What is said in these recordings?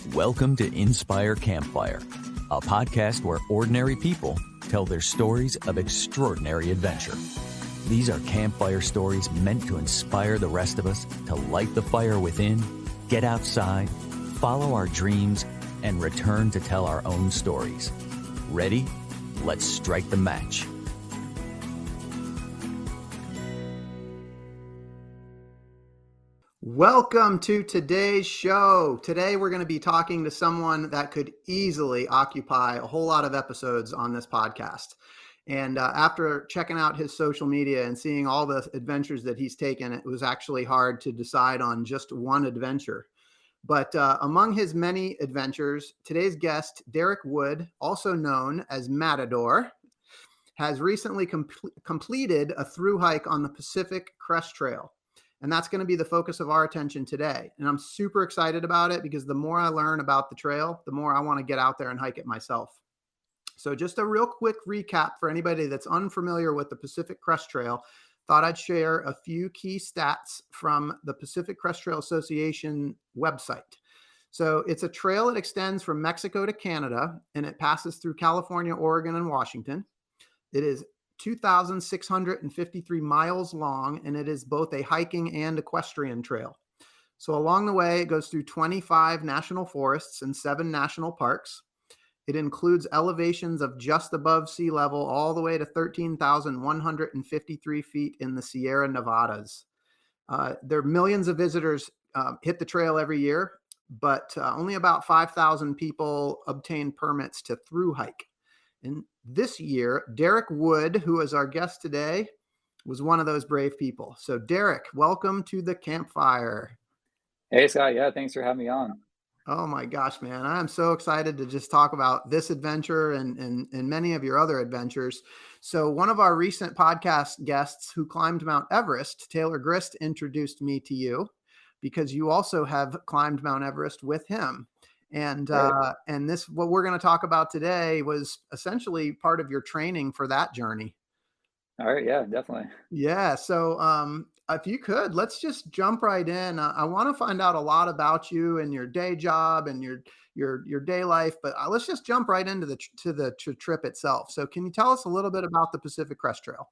Welcome to Inspire Campfire, a podcast where ordinary people tell their stories of extraordinary adventure. These are campfire stories meant to inspire the rest of us to light the fire within, get outside, follow our dreams, and return to tell our own stories. Ready? Let's strike the match. Welcome to today's show. Today we're going to be talking to someone that could easily occupy a whole lot of episodes on this podcast. And after checking out his social media and seeing all the adventures that he's taken, it was actually hard to decide on just one adventure. But among his many adventures, today's guest, Derek Wood, also known as Matador, has recently completed a through hike on the Pacific Crest Trail. And that's going to be the focus of our attention today. And I'm super excited about it because the more I learn about the trail, the more I want to get out there and hike it myself. So just a real quick recap for anybody that's unfamiliar with the Pacific Crest Trail. Thought I'd share a few key stats from the Pacific Crest Trail Association website. So it's a trail that extends from Mexico to Canada, and it passes through California, Oregon, and Washington. It is 2,653 miles long, and it is both a hiking and equestrian trail. So along the way, it goes through 25 national forests and 7 national parks. It includes elevations of just above sea level all the way to 13,153 feet in the Sierra Nevadas. There are millions of visitors hit the trail every year, but only about 5,000 people obtain permits to through hike. And this year, Derek Wood, who is our guest today, was one of those brave people. So Derek, welcome to the campfire. Hey, Scott. Yeah, thanks for having me on. Oh my gosh, man. I'm so excited to just talk about this adventure and many of your other adventures. So one of our recent podcast guests who climbed Mount Everest, Taylor Grist, introduced me to you because you also have climbed Mount Everest with him. And this, what we're going to talk about today, was essentially part of your training for that journey. All right. Yeah, definitely. Yeah. So if you could, let's just jump right in. I want to find out a lot about you and your day job and your day life, but let's just jump right into the trip itself. So can you tell us a little bit about the Pacific Crest Trail?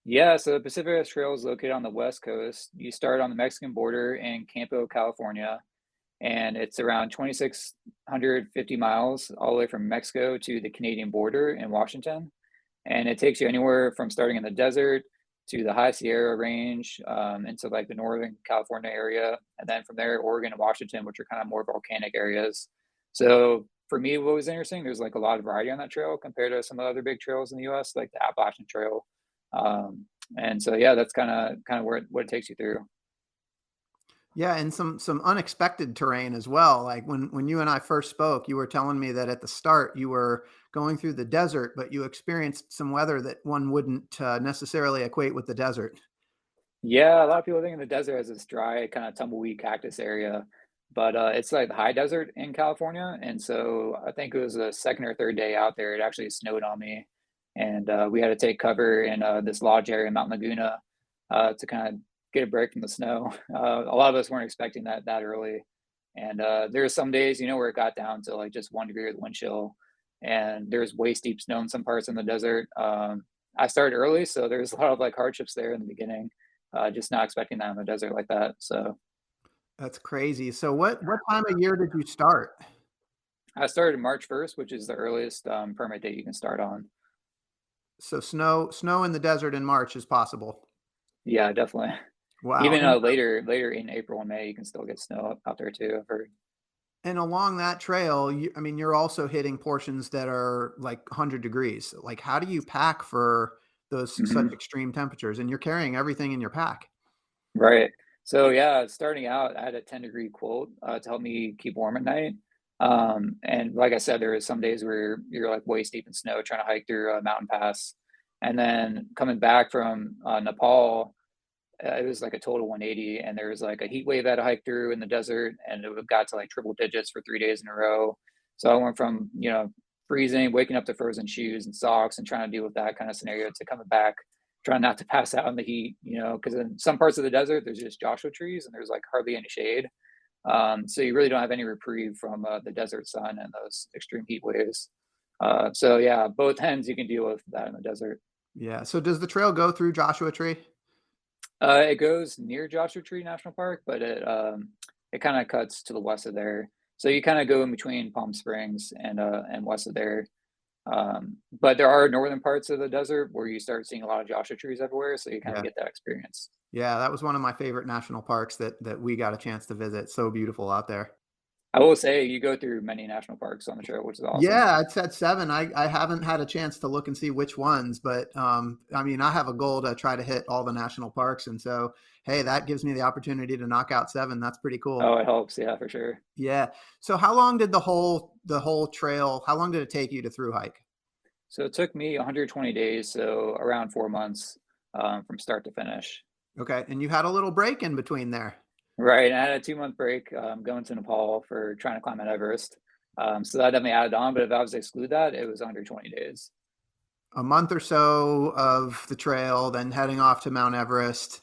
Yeah. So the Pacific Crest Trail is located on the West Coast. You start on the Mexican border in Campo, California, and it's around 2,650 miles all the way from Mexico to the Canadian border in Washington. And it takes you anywhere from starting in the desert to the High Sierra Range, into like the Northern California area. And then from there, Oregon and Washington, which are kind of more volcanic areas. So for me, what was interesting, there's like a lot of variety on that trail compared to some of the other big trails in the US, like the Appalachian Trail. And so, yeah, that's kind of what it takes you through. Yeah, and some unexpected terrain as well. Like when you and I first spoke, you were telling me that at the start you were going through the desert, but you experienced some weather that one wouldn't necessarily equate with the desert. Yeah, a lot of people think of the desert as this dry, kind of tumbleweed cactus area, but it's like the high desert in California. And so I think it was the second or third day out there, it actually snowed on me, and we had to take cover in this lodge area in Mount Laguna to kind of get a break from the snow. A lot of us weren't expecting that early, and there were some days, where it got down to like just 1 degree with wind chill, and there's waist deep snow in some parts in the desert. I started early, so there's a lot of like hardships there in the beginning. Just not expecting that in the desert like that. So That's crazy. So what time of year did you start? I started March 1st, which is the earliest permit date you can start on. So snow in the desert in March is possible. Yeah, definitely. Wow. Even later in April and May, you can still get snow out there too, I've heard. And along that trail, you're also hitting portions that are like 100 degrees. Like, how do you pack for those such extreme temperatures? And you're carrying everything in your pack. Right. So yeah, starting out, I had a 10-degree quilt to help me keep warm at night. And like I said, there was some days where you're like waist deep in snow trying to hike through a mountain pass. And then coming back from Nepal, it was like a total 180, and there was like a heat wave that I hiked through in the desert, and it got to like triple digits for 3 days in a row. So I went from, freezing, waking up to frozen shoes and socks and trying to deal with that kind of scenario to coming back, trying not to pass out in the heat, because in some parts of the desert, there's just Joshua trees and there's like hardly any shade. So you really don't have any reprieve from the desert sun and those extreme heat waves. So yeah, both ends you can deal with that in the desert. Yeah. So does the trail go through Joshua Tree? It goes near Joshua Tree National Park, but it kind of cuts to the west of there. So you kind of go in between Palm Springs and west of there. But there are northern parts of the desert where you start seeing a lot of Joshua trees everywhere, so you kind of Yeah. get that experience. Yeah, that was one of my favorite national parks that we got a chance to visit. So beautiful out there. I will say you go through many national parks on the trail, which is awesome. Yeah, I'd said 7. I haven't had a chance to look and see which ones, but I mean, I have a goal to try to hit all the national parks, and so hey, that gives me the opportunity to knock out 7. That's pretty cool. Oh, it helps, yeah, for sure. Yeah. So how long did the whole trail, how long did it take you to through hike? So it took me 120 days, so around 4 months from start to finish. Okay. And you had a little break in between there. Right, I had a 2-month break going to Nepal for trying to climb Mount Everest. So that definitely added on, but if I was to exclude that, it was under 20 days. A month or so of the trail, then heading off to Mount Everest,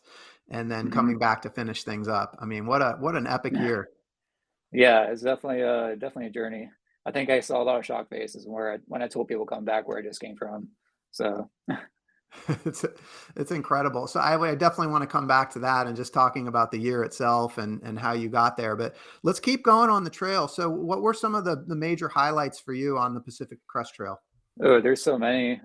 and then coming Hmm. back to finish things up. I mean, what an epic year. Yeah, it's definitely a journey. I think I saw a lot of shock faces when I told people come back where I just came from. So It's it's incredible. So I definitely want to come back to that and just talking about the year itself and how you got there. But let's keep going on the trail. So what were some of the major highlights for you on the Pacific Crest Trail? oh, there's so many.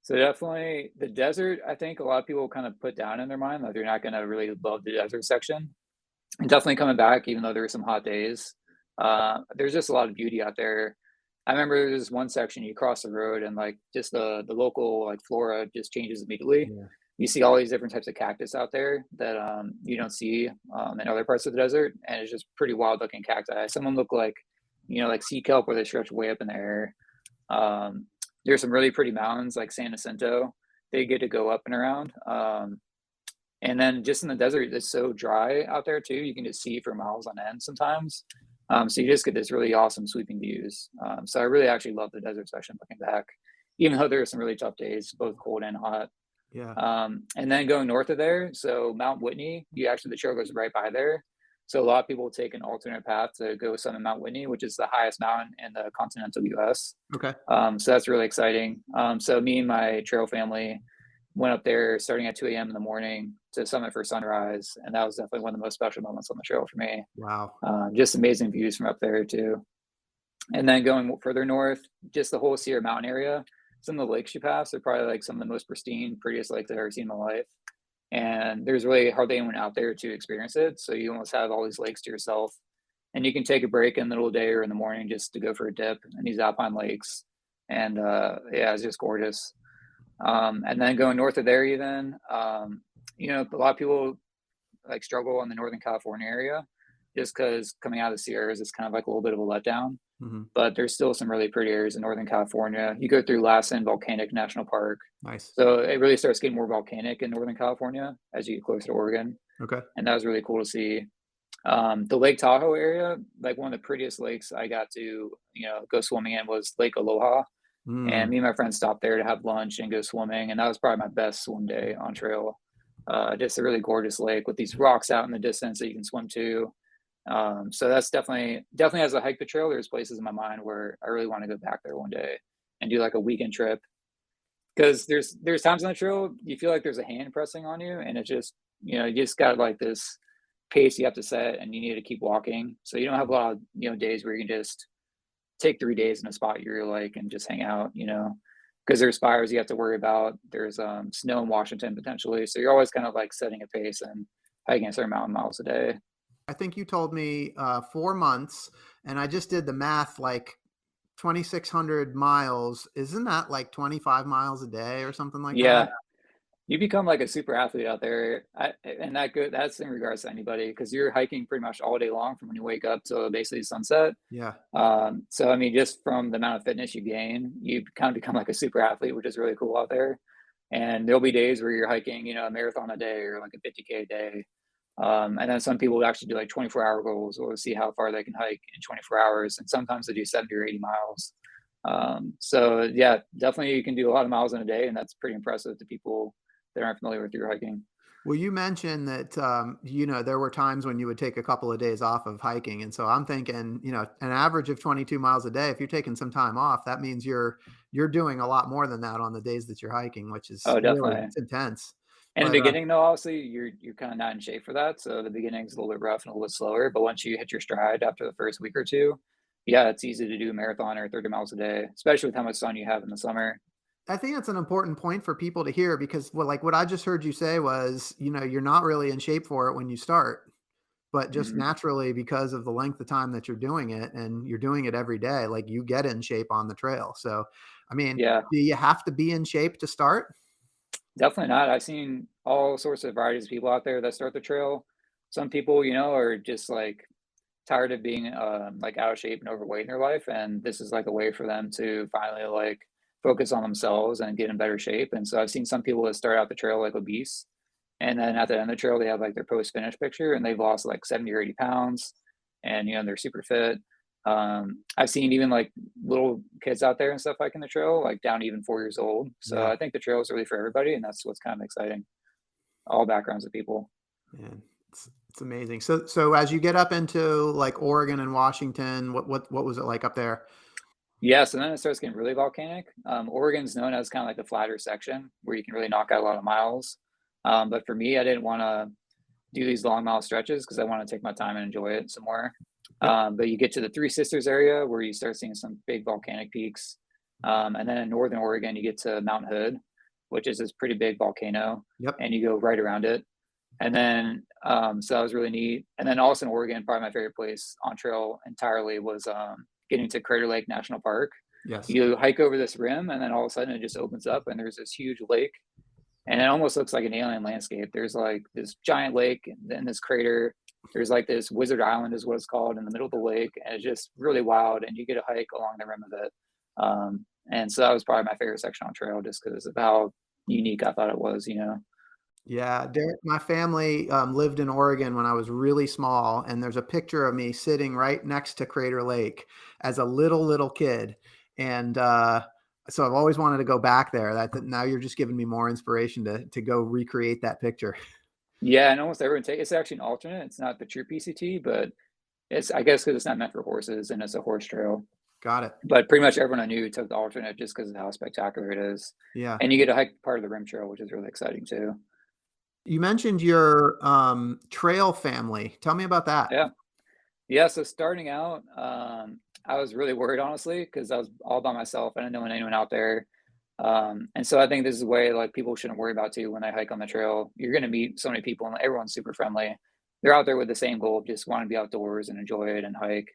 So definitely the desert, I think a lot of people kind of put down in their mind that they're not gonna really love the desert section. And definitely coming back, even though there were some hot days. There's just a lot of beauty out there. I remember there's one section you cross the road and like just the local like flora just changes immediately. Yeah. You see all these different types of cactus out there that you don't see in other parts of the desert, and it's just pretty wild looking cacti. Some of them look like like sea kelp where they stretch way up in the air. Um, there's some really pretty mountains like San Jacinto. They get to go up and around. And then just in the desert, it's so dry out there too. You can just see for miles on end sometimes. So you just get this really awesome sweeping views. So I really actually love the desert section looking back, even though there are some really tough days, both cold and hot. Yeah. And then going north of there, so Mount Whitney, the trail goes right by there. So a lot of people take an alternate path to go summit Mount Whitney, which is the highest mountain in the continental US. Okay. So that's really exciting. So me and my trail family went up there starting at 2 a.m. in the morning to summit for sunrise, and that was definitely one of the most special moments on the trail for me. Wow. Just amazing views from up there too. And then going further north, just the whole Sierra Mountain area. Some of the lakes you pass are probably like some of the most pristine, prettiest lakes I've ever seen in my life. And there's really hardly anyone out there to experience it. So you almost have all these lakes to yourself. And you can take a break in the middle of the day or in the morning just to go for a dip in these alpine lakes. And yeah, it's just gorgeous. And then going north of there, even, a lot of people like struggle in the Northern California area just because coming out of the Sierras is kind of like a little bit of a letdown. Hmm. But there's still some really pretty areas in Northern California. You go through Lassen Volcanic National Park. Nice. So it really starts getting more volcanic in Northern California as you get closer to Oregon. Okay. And that was really cool to see. The Lake Tahoe area, like one of the prettiest lakes I got to, go swimming in was Lake Aloha. And Mm. me and my friends stopped there to have lunch and go swimming. And that was probably my best swim day on trail. Just a really gorgeous lake with these rocks out in the distance that you can swim to. So that's definitely as I hike the trail, there's places in my mind where I really want to go back there one day and do like a weekend trip. Because there's times on the trail you feel like there's a hand pressing on you, and it just you just got like this pace you have to set, and you need to keep walking. So you don't have a lot of days where you can just take 3 days in a spot you're like and just hang out. Because there's fires you have to worry about. There's snow in Washington potentially, so you're always kind of like setting a pace and hiking a certain amount of miles a day. I think you told me 4 months, and I just did the math, like 2,600 miles. Isn't that like 25 miles a day or something like Yeah, that? you become like a super athlete out there, and that's in regards to anybody because you're hiking pretty much all day long from when you wake up till basically sunset. Yeah. So I mean, just from the amount of fitness you gain, you kind of become like a super athlete, which is really cool out there. And there'll be days where you're hiking, a marathon a day or like a 50K a day. And then some people actually do like 24-hour goals or see how far they can hike in 24 hours. And sometimes they do 70 or 80 miles. So yeah, definitely you can do a lot of miles in a day, and that's pretty impressive to people that aren't familiar with your hiking. Well, you mentioned that, there were times when you would take a couple of days off of hiking. And so I'm thinking, an average of 22 miles a day, if you're taking some time off, that means you're doing a lot more than that on the days that you're hiking, which is Oh, really, definitely. it's intense. In the But beginning, though, obviously, you're kind of not in shape for that. So the beginning's a little bit rough and a little bit slower. But once you hit your stride after the first week or two, yeah, it's easy to do a marathon or 30 miles a day, especially with how much sun you have in the summer. I think that's an important point for people to hear because what I just heard you say was, you're not really in shape for it when you start. But just Mhm. naturally, because of the length of time that you're doing it and you're doing it every day, like you get in shape on the trail. So, I mean, Yeah, do you have to be in shape to start? definitely not. I've seen all sorts of varieties of people out there that start the trail. Some people, are just like tired of being like out of shape and overweight in their life, and this is like a way for them to finally like focus on themselves and get in better shape. And so I've seen some people that start out the trail like obese, and then at the end of the trail they have like their post finish picture and they've lost like 70 or 80 pounds, and they're super fit. I've seen even like little kids out there and stuff like in the trail, like down to even 4 years old. So Yeah, I think the trail is really for everybody, and that's what's kind of exciting. All backgrounds of people. man, it's amazing. So as you get up into like Oregon and Washington, what was it like up there? Yeah, so then it starts getting really volcanic. Oregon's known as kind of like the flatter section where you can really knock out a lot of miles. But for me, I didn't want to do these long mile stretches because I want to take my time and enjoy it some more. Yep, But you get to the Three Sisters area where you start seeing some big volcanic peaks. And then in northern Oregon, you get to Mount Hood, which is this pretty big volcano, yep. and you go right around it. And then, so that was really neat. And then also in Oregon, probably my favorite place on trail entirely was getting to Crater Lake National Park. Yes. You hike over this rim, and then all of a sudden it just opens up, and there's this huge lake, and it almost looks like an alien landscape. There's like this giant lake and then this crater. There's like this wizard island, is what it's called, in the middle of the lake, and it's just really wild. And you get a hike along the rim of it. And so that was probably my favorite section on trail, just because of how unique I thought it was. Yeah, my family lived in Oregon when I was really small, and there's a picture of me sitting right next to Crater Lake as a little kid, and so I've always wanted to go back there. That now you're just giving me more inspiration to go recreate that picture. Yeah, and almost everyone take it's actually an alternate. It's not the true PCT, but it's I guess because it's not meant for horses and it's a horse trail. Got it. But pretty much everyone I knew took the alternate just because of how spectacular it is. Yeah. And you get to hike part of the rim trail, which is really exciting too. You mentioned your trail family. Tell me about that. Yeah. Yeah. So starting out, I was really worried honestly, because I was all by myself. I didn't know anyone out there. And so I think this is a way like people shouldn't worry about too when they hike on the trail. You're gonna meet so many people and everyone's super friendly. They're out there with the same goal of just wanting to be outdoors and enjoy it and hike.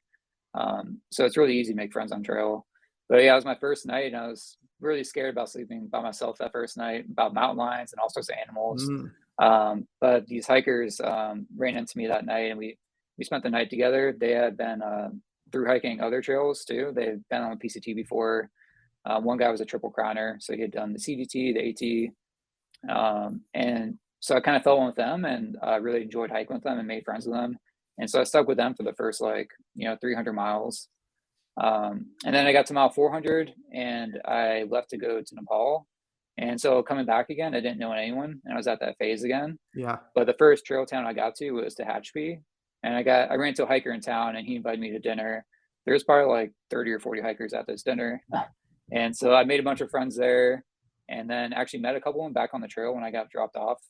So it's really easy to make friends on trail. But yeah, it was my first night, and I was really scared about sleeping by myself that first night, about mountain lions and all sorts of animals. Mm, But these hikers ran into me that night, and we spent the night together. They had been through hiking other trails too. They had been on the PCT before. One guy was a triple crowner, so he had done the CDT, the AT, and so I kind of fell in with them, and really enjoyed hiking with them and made friends with them. And so I stuck with them for the first 300 miles. And then I got to mile 400, and I left to go to Nepal. And so coming back again, I didn't know anyone, and I was at that phase again. yeah. But the first trail town I got to was Tehachapi, and I ran into a hiker in town, and he invited me to dinner. There's probably like 30 or 40 hikers at this dinner, and so I made a bunch of friends there, and then actually met a couple of them back on the trail when I got dropped off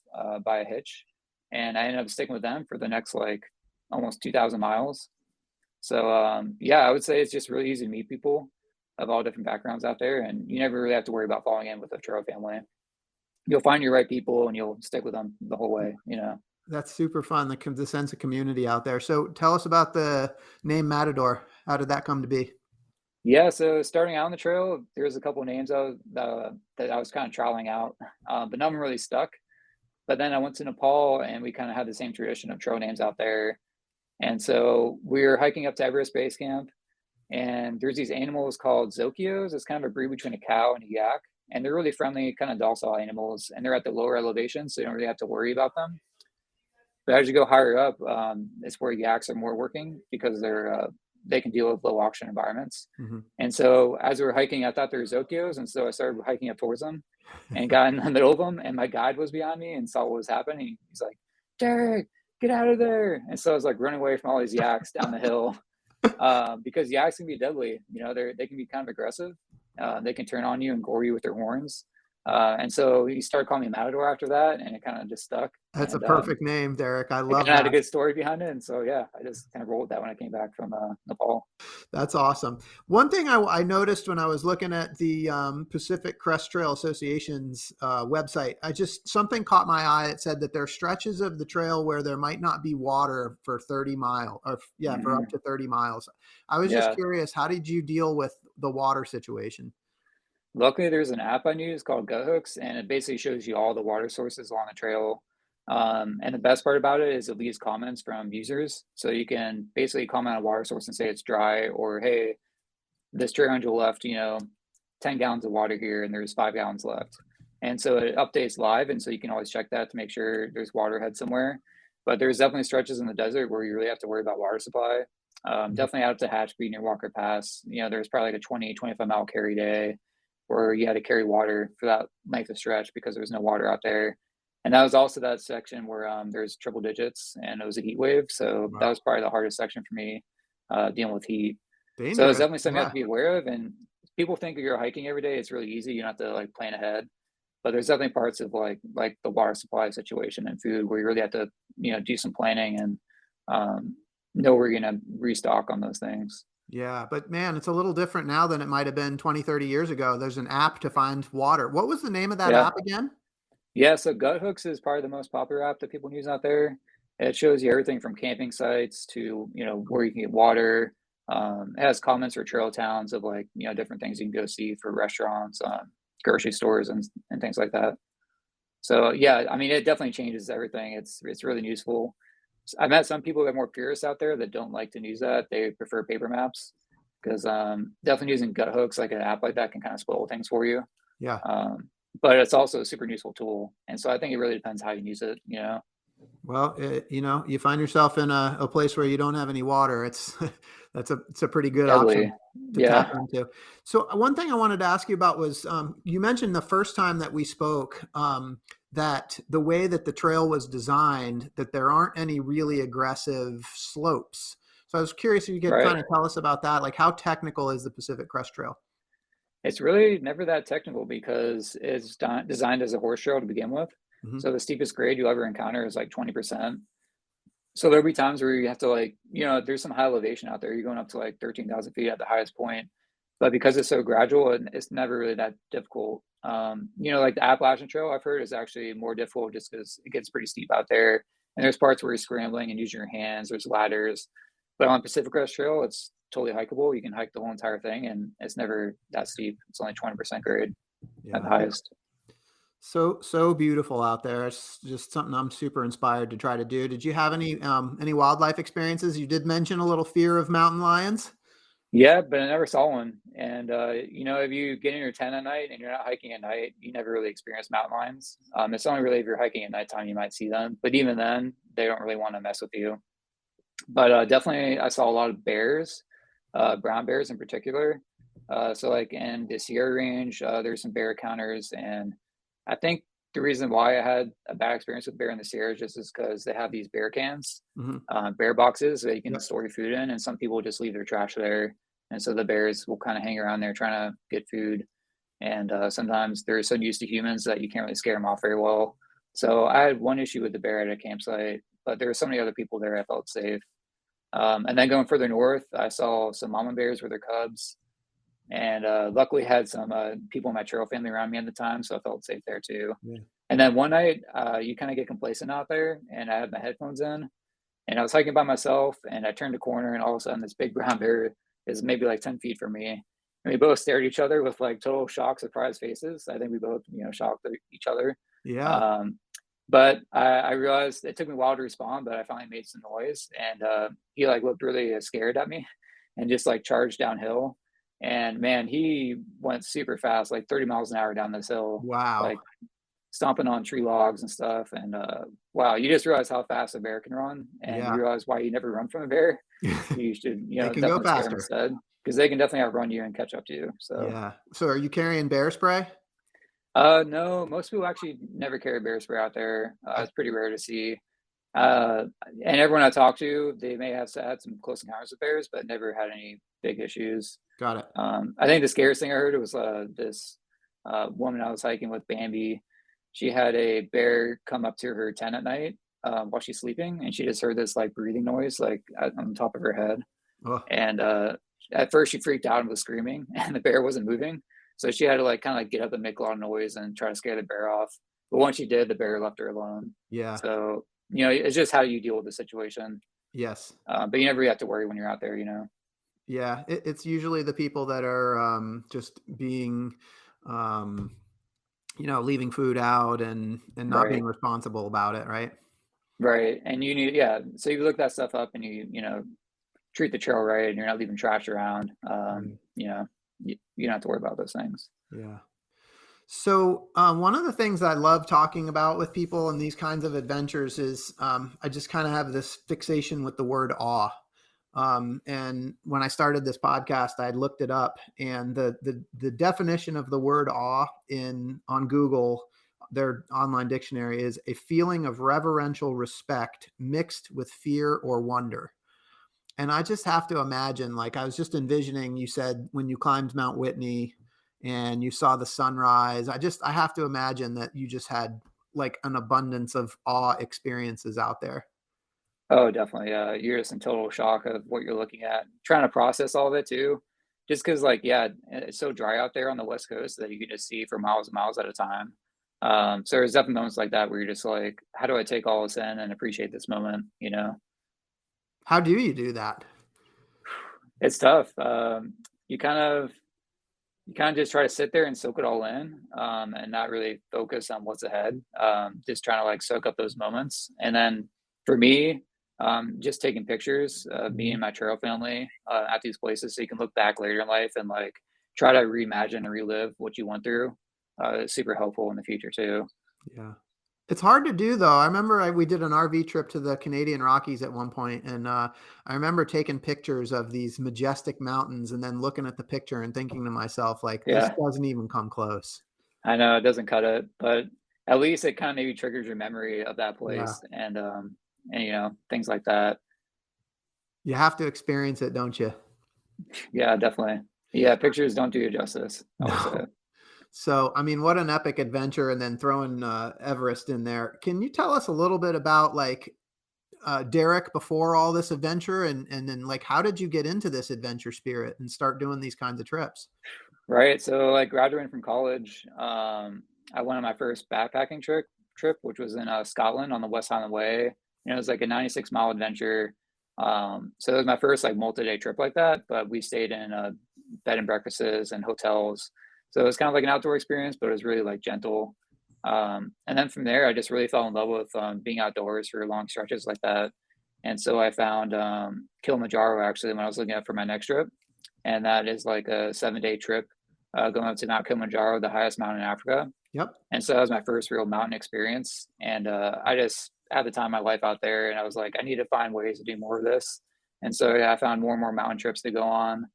by a hitch, and I ended up sticking with them for the next like almost 2,000 miles. So yeah, I would say it's just really easy to meet people of all different backgrounds out there, and you never really have to worry about falling in with a trail family. You'll find your right people, and you'll stick with them the whole way. That's super fun. The sense of community out there. So tell us about the name Matador. How did that come to be? Yeah, so starting out on the trail, there's a couple of names that I was kind of trialing out, but none of them really stuck. But then I went to Nepal, and we kind of had the same tradition of trail names out there. And so we were hiking up to Everest Base Camp, and there's these animals called zokios. It's kind of a breed between a cow and a yak, and they're really friendly, kind of docile animals, and they're at the lower elevations, so you don't really have to worry about them. But as you go higher up, it's where yaks are more working because they're they can deal with low oxygen environments. Mhm. And so as we were hiking, I thought there were Zokios, and so I started hiking up towards them and got in the middle of them, and my guide was behind me and saw what was happening. He's like, "Derek, get out of there!" And so I was like running away from all these yaks down the hill, because yaks can be deadly. You know, they can be kind of aggressive. They can turn on you and gore you with their horns. And so he started calling me Matador after that, and it kind of just stuck. That's a And perfect name, Derek. I it kind love of had a that. good story behind it. And so, yeah, I just kind of rolled with that when I came back from Nepal. That's awesome. One thing I noticed when I was looking at the Pacific Crest Trail Association's website, something caught my eye. It said that there are stretches of the trail where there might not be water for 30 miles, or for up to 30 miles. I was just Yeah. curious, how did you deal with the water situation? Luckily, there's an app I use called Gut Hooks, and it basically shows you all the water sources along the trail. And the best part about it is it leaves comments from users. So you can basically comment on a water source and say it's dry, or hey, this trail angel left, 10 gallons of water here and there's 5 gallons left. And so it updates live. And so you can always check that to make sure there's water ahead somewhere. But there's definitely stretches in the desert where you really have to worry about water supply. Definitely out to Hatchby near Walker Pass. There's probably like a 20, 25-mile carry day where you had to carry water for that length of stretch because there was no water out there. And that was also that section where there's triple digits and it was a heat wave. So that was probably the hardest section for me, dealing with heat. Dangerous. So it's definitely something you have to be aware of. And people think if you're hiking every day, it's really easy. You don't have to like plan ahead. But there's definitely parts of like the water supply situation and food where you really have to, do some planning and know where you're going to restock on those things. Yeah, but man, it's a little different now than it might have been 20, 30 years ago. There's an app to find water. What was the name of that Yeah. app again? Yeah. So Gut Hooks is probably the most popular app that people use out there. It shows you everything from camping sites to, where you can get water. It has comments for trail towns of like, different things you can go see for restaurants, grocery stores and things like that. So yeah, I mean, it definitely changes everything. It's really useful. I met some people that are more purists out there that don't like to use that. They prefer paper maps because definitely using Gut Hooks, like an app like that, can kind of spoil things for you. Yeah. But it's also a super useful tool. And so I think it really depends how you use it, Well, you find yourself in a place where you don't have any water. It's it's a pretty good Deadly. option to Yeah. tap into. So one thing I wanted to ask you about was you mentioned the first time that we spoke that the way that the trail was designed, that there aren't any really aggressive slopes. So I was curious if you could Right. kind of tell us about that. Like, how technical is the Pacific Crest Trail? It's really never that technical because it's designed as a horse trail to begin with. Mhm. So the steepest grade you'll ever encounter is like 20%. So there'll be times where you have to like, there's some high elevation out there. You're going up to like 13,000 feet at the highest point. But because it's so gradual, and it's never really that difficult. Like the Appalachian Trail, I've heard is actually more difficult just because it gets pretty steep out there. And there's parts where you're scrambling and using your hands. There's ladders. But on Pacific Crest Trail, it's totally hikeable. You can hike the whole entire thing, and it's never that steep. It's only 20% grade at the highest. So beautiful out there. It's just something I'm super inspired to try to do. Did you have any wildlife experiences? You did mention a little fear of mountain lions. Yeah, but I never saw one. And if you get in your tent at night and you're not hiking at night, you never really experience mountain lions. It's only really if you're hiking at nighttime you might see them, but even then, they don't really want to mess with you. But definitely, I saw a lot of bears, brown bears in particular. So like in the Sierra Range, there's some bear counters, and I think the reason why I had a bad experience with bear in the Sierra just is because they have these bear cans, bear boxes that you can store your food in, and some people just leave their trash there, and so the bears will kind of hang around there trying to get food, and sometimes they're so used to humans that you can't really scare them off very well. So I had one issue with the bear at a campsite, but there were so many other people there I felt safe. And then going further north, I saw some mama bears with their cubs, and luckily had some people in my trail family around me at the time, so I felt safe there too. Yeah. And then one night, you kind of get complacent out there, and I had my headphones in, and I was hiking by myself, and I turned a corner, and all of a sudden, this big brown bear is maybe like 10 feet from me, and we both stared at each other with like total shock, surprised faces. I think we both, shocked at each other. Yeah. But I realized it took me a while to respond, but I finally made some noise, and he like looked really scared at me, and just like charged downhill. And man, he went super fast, like 30 miles an hour down this hill. Wow. Like stomping on tree logs and stuff. And wow, you just realize how fast a bear can run, and you Yeah. realize why you never run from a bear. You should, They can go definitely scare them faster. instead, because they can definitely outrun you and catch up to you. So Yeah. So are you carrying bear spray? no, most people actually never carry bear spray out there. I It's pretty rare to see. Uh, and everyone I talk to, they may have had some close encounters with bears, but never had any big issues. got it. I think the scariest thing I heard was this woman I was hiking with, Bambi. She had a bear come up to her tent at night while she's sleeping, and she just heard this like breathing noise like on top of her head. Oh, And at first, she freaked out and was screaming, and the bear wasn't moving. So she had to like kind of like get up and make a lot of noise and try to scare the bear off. But once she did, the bear left her alone. yeah. So it's just how you deal with the situation. Yes. But you never have to worry when you're out there. Yeah. It's usually the people that are just being, leaving food out and not being Right. responsible about it, right? Right. And you need, yeah. So you look that stuff up and treat the trail right, and you're not leaving trash around. Right. You don't have to worry about those things. Yeah. So one of the things I love talking about with people in these kinds of adventures is I just kind of have this fixation with the word awe. And when I started this podcast, I looked it up, and the definition of the word awe on Google, their online dictionary, is a feeling of reverential respect mixed with fear or wonder. And I just have to imagine, like I was just envisioning, you said when you climbed Mount Whitney and you saw the sunrise, I have to imagine that you just had like an abundance of awe experiences out there. Oh, definitely. Yeah, you're just in total shock of what you're looking at, trying to process all of it too. Just because, like, yeah, it's so dry out there on the West Coast that you can just see for miles and miles at a time. So there's definitely moments like that where you're just like, how do I take all this in and appreciate this moment? How do you do that? It's tough. You kind of just try to sit there and soak it all in, and not really focus on what's ahead. Just trying to like soak up those moments. And then for me, just taking pictures of me and my trail family at these places, so you can look back later in life and like try to reimagine and relive what you went through. It's super helpful in the future too. Yeah. It's hard to do though. I remember we did an RV trip to the Canadian Rockies at one point, and I remember taking pictures of these majestic mountains and then looking at the picture and thinking to myself, like, this Yeah, doesn't even come close. I know it doesn't cut it, but at least it kind of maybe triggers your memory of that Yeah. place, and things like that. You have to experience it, don't you? Yeah, definitely. Yeah, pictures don't do you justice, I would say. No. So, I mean, what an epic adventure, and then throwing Everest in there. Can you tell us a little bit about like Derek before all this adventure, and then like how did you get into this adventure spirit and start doing these kinds of trips? Right. So like graduating from college, I went on my first backpacking trip, which was in Scotland on the West Highland Way. It was like a 96-mile adventure. So it was my first like multi-day trip like that, but we stayed in bed and breakfasts and hotels. So it was kind of like an outdoor experience, but it was really like gentle. And then from there, I just really fell in love with being outdoors for long stretches like that. And so I found Kilimanjaro actually when I was looking up for my next trip. And that is like a 7-day trip going up to Mount Kilimanjaro, the highest mountain in Africa. Yep. And so that was my first real mountain experience. And I just had the time of my life out there. And I was like, I need to find ways to do more of this. And so, yeah, I found more and more mountain trips to go on.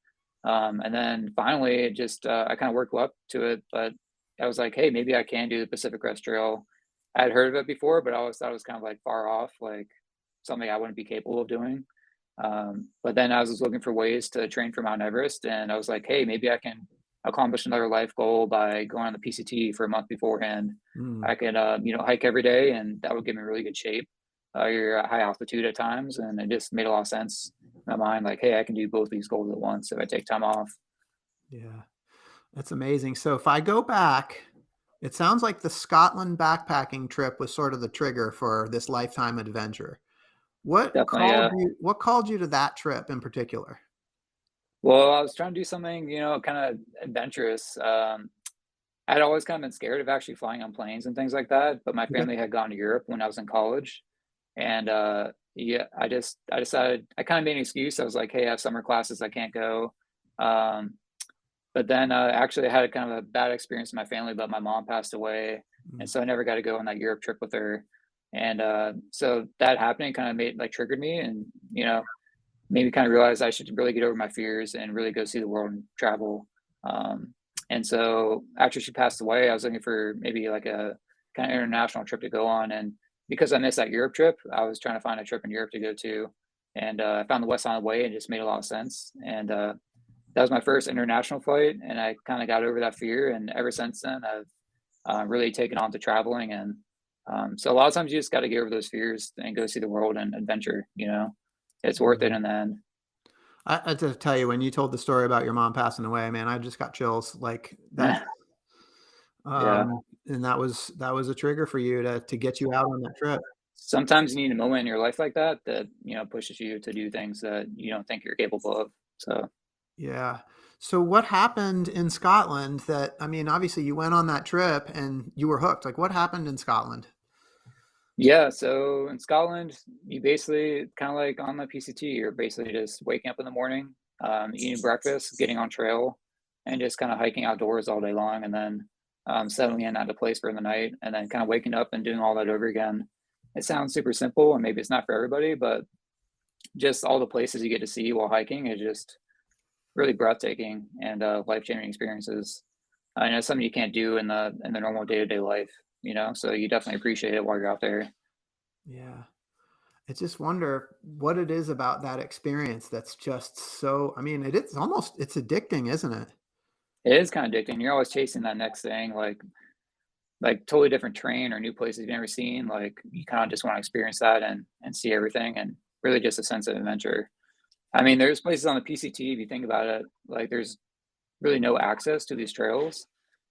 And then finally, it just, I kind of worked up to it. But I was like, hey, maybe I can do the Pacific Crest Trail. I had heard of it before, but I always thought it was kind of like far off, like something I wouldn't be capable of doing. But then I was looking for ways to train for Mount Everest, and I was like, hey, maybe I can accomplish another life goal by going on the PCT for a month beforehand. Mm, I could, hike every day, and that would give me really good shape. You're at high altitude at times, and it just made a lot of sense in my mind. Like, hey, I can do both these goals at once if I take time off. yeah. That's amazing. So if I go back, it sounds like the Scotland backpacking trip was sort of the trigger for this lifetime adventure. Definitely, yeah. What called you to that trip in particular? Well, I was trying to do something, kind of adventurous. I'd always kind of been scared of actually flying on planes and things like that, but my Okay. family had gone to Europe when I was in college, and yeah, I decided I kind of made an excuse. I was like, hey, I have summer classes, I can't go. Um, but then actually, I had a kind of a bad experience in my family, but my mom passed away And so I never got to go on that Europe trip with her. And so that happening kind of triggered me, and made me kind of realize I should really get over my fears and really go see the world and travel. Um, and so after she passed away, I was looking for maybe like a kind of international trip to go on. And because I missed that Europe trip, I was trying to find a trip in Europe to go to. And I found the West Island Way, and it just made a lot of sense. And that was my first international flight, and I kind of got over that fear. And ever since then, I've really taken on to traveling. And so a lot of times you just got to get over those fears and go see the world and adventure. It's worth it Mhm. in the end. I have to tell you, when you told the story about your mom passing away, man, I just got chills. Like that's Yeah. and that was a trigger for you to get you out on that trip. Sometimes you need a moment in your life like that that, pushes you to do things that you don't think you're capable of. So, Yeah. So what happened in Scotland that, I mean, obviously you went on that trip and you were hooked. Like what happened in Scotland? yeah, so in Scotland, you basically kind of like on the PCT, you're basically just waking up in the morning, eating breakfast, getting on trail, and just kind of hiking outdoors all day long, and then settling in at a place for the night, and then kind of waking up and doing all that over again. It sounds super simple, and maybe it's not for everybody, but just all the places you get to see while hiking is just really breathtaking and life-changing experiences. I know it's something you can't do in the normal day-to-day life, so you definitely appreciate it while you're out there. Yeah. I just wonder what it is about that experience that's just so, I mean, it's addicting, isn't it? It is kind of addicting. You're always chasing that next thing, like totally different terrain or new places you've never seen. Like you kind of just want to experience that and see everything, and really just a sense of adventure. I mean, there's places on the PCT, if you think about it, like there's really no access to these trails.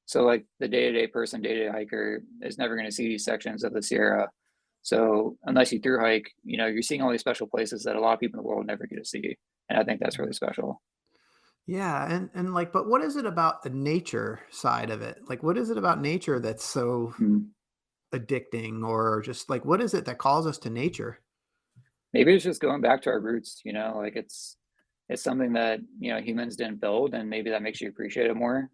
So like the day-to-day person, day-to-day hiker is never going to see these sections of the Sierra. So unless you through hike, you're seeing all these special places that a lot of people in the world never get to see. And I think that's really special. Yeah, and like, but what is it about the nature side of it? Like, what is it about nature that's so Mm. addicting, or just like, what is it that calls us to nature? Maybe it's just going back to our roots, like it's something that, humans didn't build, and maybe that makes you appreciate it more.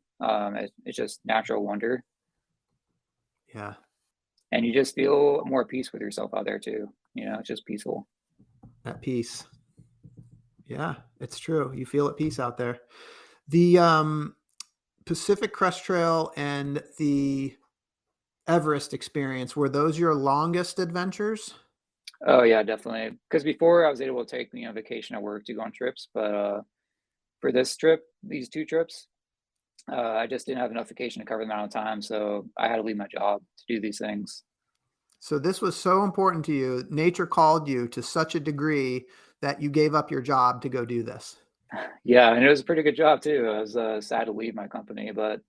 It's just natural wonder, Yeah, and you just feel more peace with yourself out there too. It's just peaceful. at peace. Yeah, it's true. You feel at peace out there. The Pacific Crest Trail and the Everest experience, were those your longest adventures? Oh yeah, definitely. Because before I was able to take, vacation at work to go on trips, but for this trip, these two trips, I just didn't have enough vacation to cover the amount of time, so I had to leave my job to do these things. So this was so important to you. Nature called you to such a degree that you gave up your job to go do this. Yeah, and it was a pretty good job too. I was sad to leave my company, but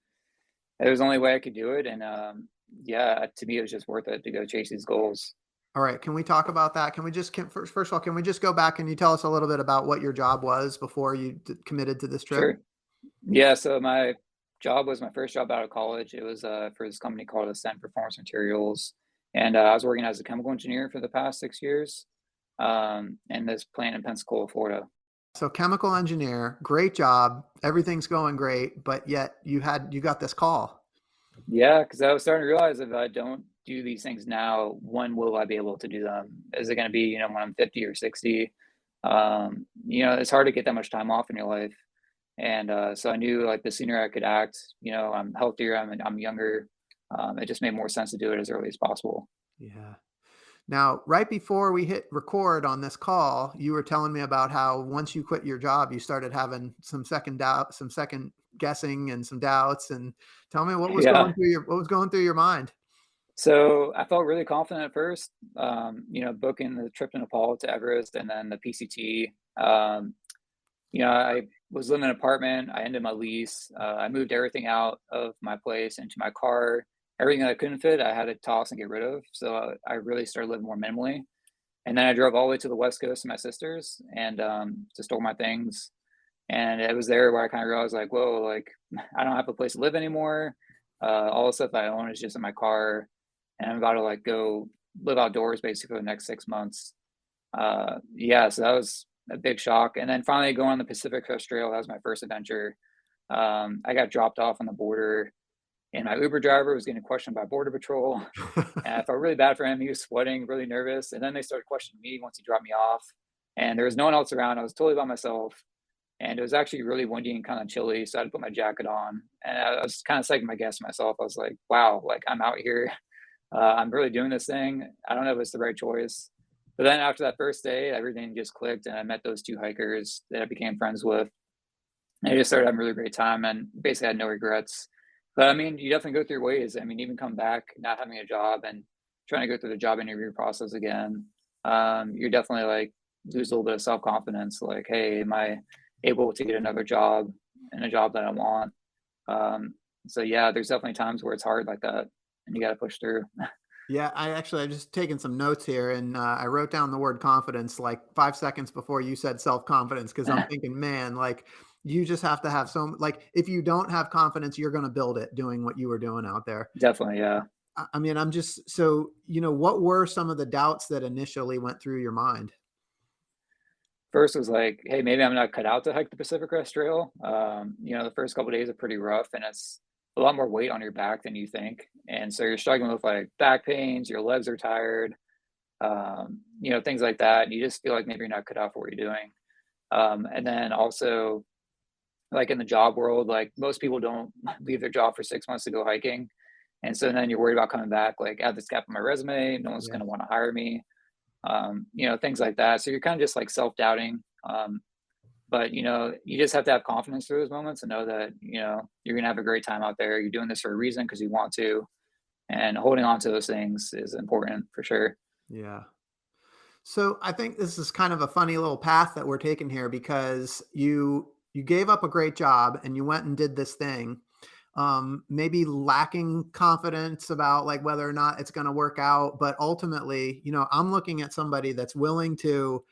it was the only way I could do it, and yeah, to me, it was just worth it to go chase these goals. All right, can we talk about that? First of all, can we just go back and you tell us a little bit about what your job was before you committed to this trip? Sure. Yeah, so my job was my first job out of college. It was for this company called Ascent Performance Materials, and I was working as a chemical engineer for the past 6 years, in this plant in Pensacola, Florida. So chemical engineer, great job, everything's going great, but yet you got this call. Yeah, because I was starting to realize if I don't do these things now, when will I be able to do them? Is it going to be, when I'm 50 or 60? It's hard to get that much time off in your life. And so I knew like the sooner I could act, I'm healthier, I'm younger. It just made more sense to do it as early as possible. Yeah. Now, right before we hit record on this call, you were telling me about how once you quit your job, you started having some second guessing and some doubts. And tell me Yeah. what was going through your mind? So I felt really confident at first, booking the trip to Nepal to Everest and then the PCT. I was living in an apartment. I ended my lease. I moved everything out of my place into my car. Everything that I couldn't fit, I had to toss and get rid of. So I really started living more minimally. And then I drove all the way to the West Coast to my sister's and to store my things. And it was there where I kind of realized, like, whoa, like I don't have a place to live anymore. All the stuff I own is just in my car, and I'm about to like go live outdoors basically for the next 6 months. Yeah, so that was a big shock. And then finally going on the Pacific Crest Trail, that was my first adventure. I got dropped off on the border and my Uber driver was getting questioned by Border Patrol. And I felt really bad for him. He was sweating, really nervous. And then they started questioning me once he dropped me off. And there was no one else around. I was totally by myself. And it was actually really windy and kind of chilly. So I had to put my jacket on. And I was kind of second my guess myself. I was like, wow, like I'm out here. I'm really doing this thing. I don't know if it's the right choice. But then after that first day, everything just clicked. And I met those two hikers that I became friends with. And I just started having a really great time and basically had no regrets. But I mean, you definitely go through ways. I mean, even come back not having a job and trying to go through the job interview process again. You're definitely like lose a little bit of self confidence. Like, hey, am I able to get another job and a job that I want? So yeah, there's definitely times where it's hard like that, and you got to push through. Yeah, I've just taken some notes here, and I wrote down the word confidence like 5 seconds before you said self confidence because I'm thinking, man, like you just have to have some like if you don't have confidence, you're going to build it doing what you were doing out there. Definitely, yeah. I mean, I'm just so what were some of the doubts that initially went through your mind? First was like, hey, maybe I'm not cut out to hike the Pacific Crest Trail. The first couple of days are pretty rough, and it's a lot more weight on your back than you think, and so you're struggling with like back pains, your legs are tired, things like that. And you just feel like maybe you're not cut out for what you're doing. And then also, like in the job world, like most people don't leave their job for 6 months to go hiking, and so then you're worried about coming back. Like, I have this gap in my resume, no one's Yeah. going to want to hire me. Things like that. So you're kind of just like self-doubting. But you just have to have confidence through those moments and know that, you're gonna have a great time out there. You're doing this for a reason because you want to. And holding on to those things is important for sure. Yeah. So I think this is kind of a funny little path that we're taking here because you gave up a great job and you went and did this thing, maybe lacking confidence about like whether or not it's going to work out. But ultimately, I'm looking at somebody that's willing to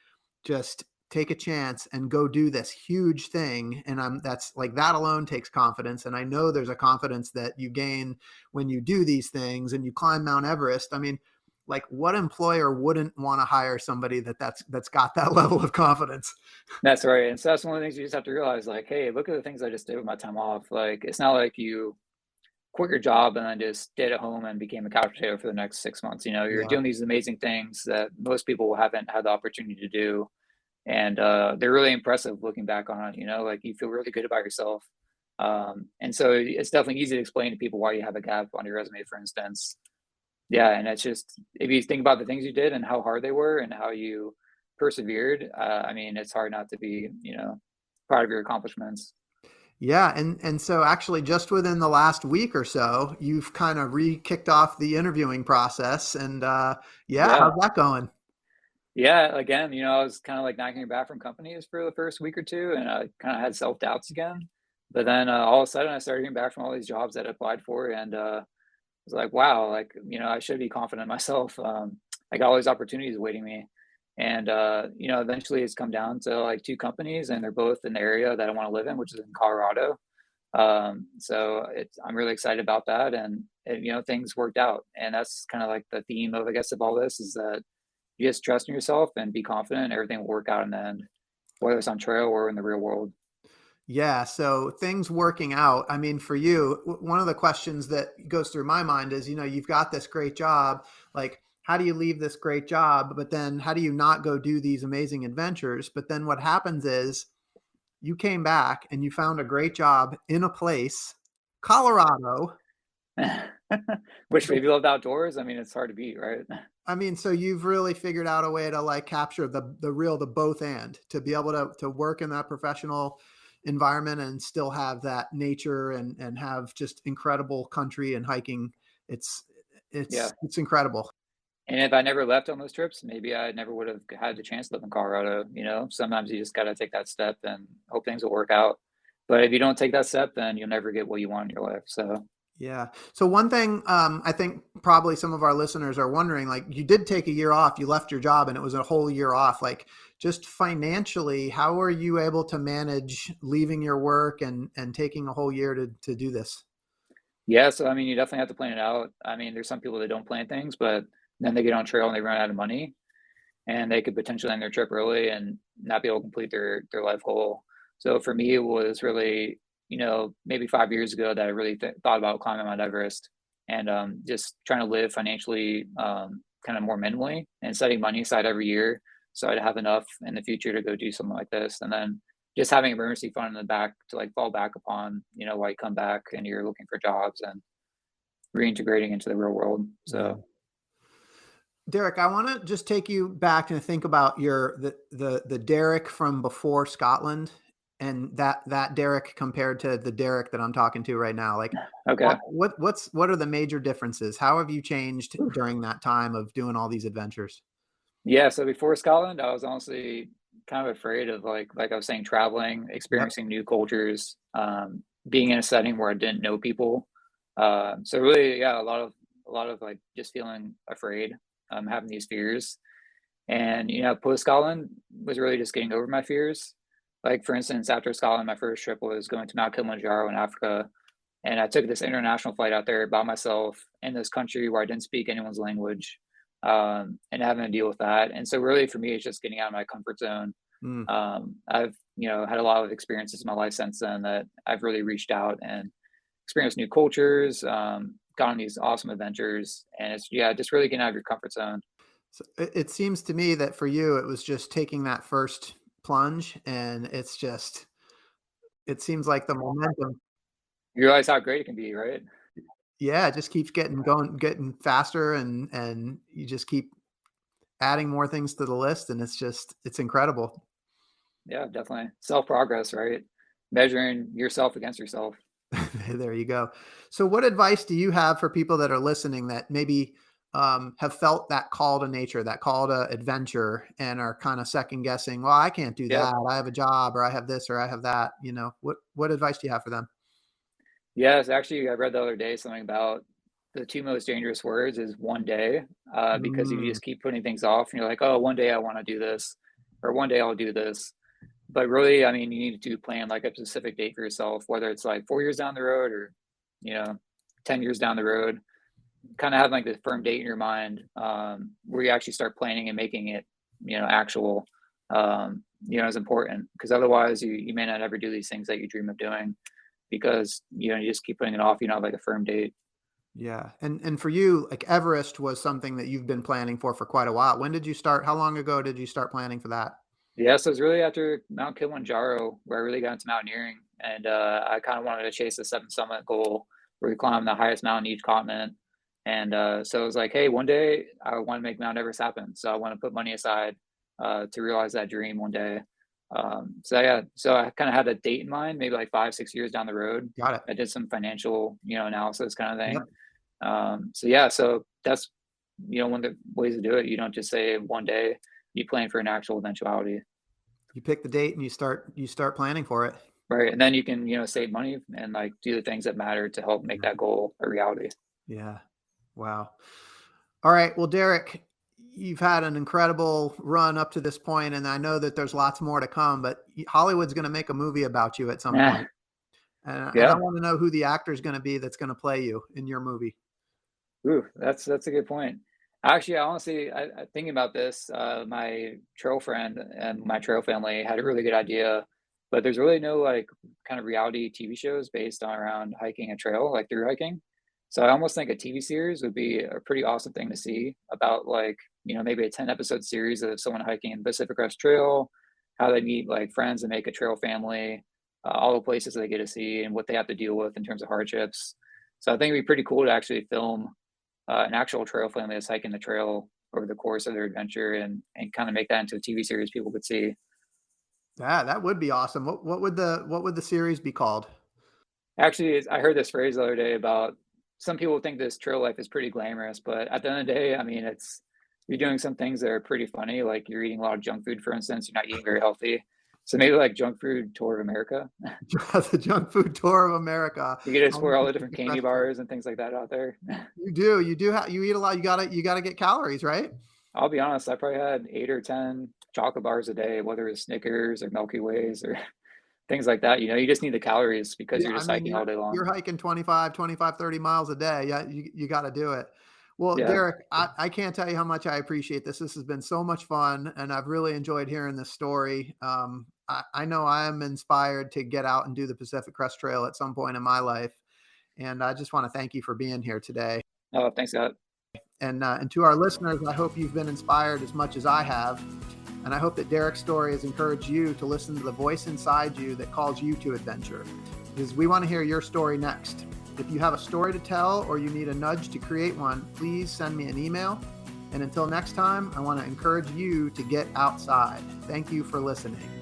just take a chance and go do this huge thing. And that's like that alone takes confidence. And I know there's a confidence that you gain when you do these things and you climb Mount Everest. I mean, like what employer wouldn't want to hire somebody that's got that level of confidence? That's right. And so that's one of the things you just have to realize, like, hey, look at the things I just did with my time off. Like, it's not like you quit your job and then just stayed at home and became a couch potato for the next 6 months. You're Yeah. doing these amazing things that most people haven't had the opportunity to do. And they're really impressive looking back on it. Like you feel really good about yourself. And so it's definitely easy to explain to people why you have a gap on your resume, for instance. Yeah, and it's just if you think about the things you did and how hard they were and how you persevered, I mean, it's hard not to be, proud of your accomplishments. Yeah, and so actually just within the last week or so, you've kind of re-kicked off the interviewing process and yeah, Yeah. how's that going? Yeah, again, I was kind of like not hearing back from companies for the first week or two, and I kind of had self doubts again. But then all of a sudden, I started hearing back from all these jobs that I applied for, and was like, wow, like, I should be confident in myself. I got all these opportunities awaiting me. And, eventually it's come down to like two companies and they're both in the area that I want to live in, which is in Colorado. I'm really excited about that. And, things worked out. And that's kind of like the theme of, I guess, of all this is that you just trust in yourself and be confident. Everything will work out in the end, whether it's on trail or in the real world. Yeah, so things working out. I mean, for you, one of the questions that goes through my mind is, you've got this great job. Like, how do you leave this great job? But then how do you not go do these amazing adventures? But then what happens is you came back and you found a great job in a place, Colorado. Which if you love outdoors, I mean, it's hard to beat, right? I mean, so you've really figured out a way to like capture the both and to be able to work in that professional environment and still have that nature and have just incredible country and hiking. It's Yeah. it's incredible. And if I never left on those trips, maybe I never would have had the chance to live in Colorado. Sometimes you just got to take that step and hope things will work out. But if you don't take that step, then you'll never get what you want in your life. So, Yeah. So one thing I think probably some of our listeners are wondering, like you did take a year off, you left your job and it was a whole year off. Like just financially, how are you able to manage leaving your work and taking a whole year to do this? yeah. So, I mean, you definitely have to plan it out. I mean, there's some people that don't plan things, but then they get on trail and they run out of money and they could potentially end their trip early and not be able to complete their life goal. So for me, it was really maybe 5 years ago that I really thought about climbing Mount Everest, and just trying to live financially, kind of more minimally, and setting money aside every year so I'd have enough in the future to go do something like this. And then just having emergency fund in the back to like fall back upon, while you come back and you're looking for jobs and reintegrating into the real world. Yeah. So Derek, I want to just take you back and think about the Derek from before Scotland, and that Derek compared to the Derek that I'm talking to right now. Like, okay. what are the major differences? How have you changed during that time of doing all these adventures? Yeah, so before Scotland, I was honestly kind of afraid of like I was saying, traveling, Yep. experiencing new cultures, being in a setting where I didn't know people. So really, yeah, a lot of like just feeling afraid, having these fears. And post Scotland was really just getting over my fears. Like for instance, after Scotland, my first trip was going to Mount Kilimanjaro in Africa, and I took this international flight out there by myself in this country where I didn't speak anyone's language, and having to deal with that. And so, really, for me, it's just getting out of my comfort zone. Mm. I've had a lot of experiences in my life since then that I've really reached out and experienced new cultures, gone on these awesome adventures, and it's just really getting out of your comfort zone. So it seems to me that for you, it was just taking that first plunge, and it seems like the momentum, You realize how great it can be, right? yeah, it just keeps getting faster, and you just keep adding more things to the list, and it's incredible. Yeah, definitely. Self progress, right? Measuring yourself against yourself. There you go. So what advice do you have for people that are listening that maybe have felt that call to nature, that call to adventure, and are kind of second guessing, well, I can't do Yep. that. I have a job, or I have this, or I have that. What advice do you have for them? Yes, actually, I read the other day something about the two most dangerous words is one day, because if you Mm, just keep putting things off and you're like, oh, one day I want to do this, or one day I'll do this. But really, I mean, you need to plan like a specific date for yourself, whether it's like 4 years down the road or, you know, 10 years down the road. Kind of have like the firm date in your mind, where you actually start planning and making it, actual, is important, because otherwise you may not ever do these things that you dream of doing because you just keep putting it off. You don't have like a firm date. yeah. And for you, like Everest was something that you've been planning for quite a while. When did you start? How long ago did you start planning for that? Yeah, so it's really after Mount Kilimanjaro where I really got into mountaineering, and I kind of wanted to chase the seven summit goal where we climb the highest mountain in each continent. And so it was like, hey, one day I want to make Mount Everest happen. So I want to put money aside, to realize that dream one day. So yeah, so I kind of had a date in mind, maybe like 5, 6 years down the road. Got it. I did some financial, analysis kind of thing. Yep. So yeah, so that's one of the ways to do it. You don't just say one day. You plan for an actual eventuality. You pick the date and you start planning for it. Right, and then you can, save money and, like, do the things that matter to help make that goal a reality. Yeah. Wow. All right. Well, Derek, you've had an incredible run up to this point, and I know that there's lots more to come, but Hollywood's going to make a movie about you at some Yeah, point. And I yeah. want to know who the actor is going to be that's going to play you in your movie. Ooh, that's a good point. Actually, honestly, I thinking about this, my trail friend and my trail family had a really good idea, but there's really no, like, kind of reality TV shows based on around hiking a trail, like through hiking. So I almost think a TV series would be a pretty awesome thing to see about, like, maybe a 10-episode series of someone hiking the Pacific Crest Trail, how they meet, like, friends and make a trail family, all the places they get to see and what they have to deal with in terms of hardships. So I think it'd be pretty cool to actually film, an actual trail family that's hiking the trail over the course of their adventure, and kind of make that into a TV series people could see. Yeah, that would be awesome. What would the series be called? Actually, I heard this phrase the other day about some people think this trail life is pretty glamorous, but at the end of the day, I mean, you're doing some things that are pretty funny, like you're eating a lot of junk food, for instance. You're not eating very healthy, so maybe like junk food tour of America. The Junk Food Tour of America. You get to On the explore all the different Pacific candy Crest Trail. bars and things like that out there. You eat a lot. You gotta get calories, right? I'll be honest, I probably had 8 or 10 chocolate bars a day, whether it's Snickers or Milky Ways or things like that. You just need the calories because Yeah, you're I just mean, hiking all you're day long. you're hiking 25, 30 miles a day. Yeah, you got to do it. Well, Yeah. Derek, I can't tell you how much I appreciate this. This has been so much fun, and I've really enjoyed hearing this story. I know I am inspired to get out and do the Pacific Crest Trail at some point in my life, and I just want to thank you for being here today. Oh, thanks, Scott. And to our listeners, I hope you've been inspired as much as I have. And I hope that Derek's story has encouraged you to listen to the voice inside you that calls you to adventure, because we want to hear your story next. If you have a story to tell or you need a nudge to create one, please send me an email. And until next time, I want to encourage you to get outside. Thank you for listening.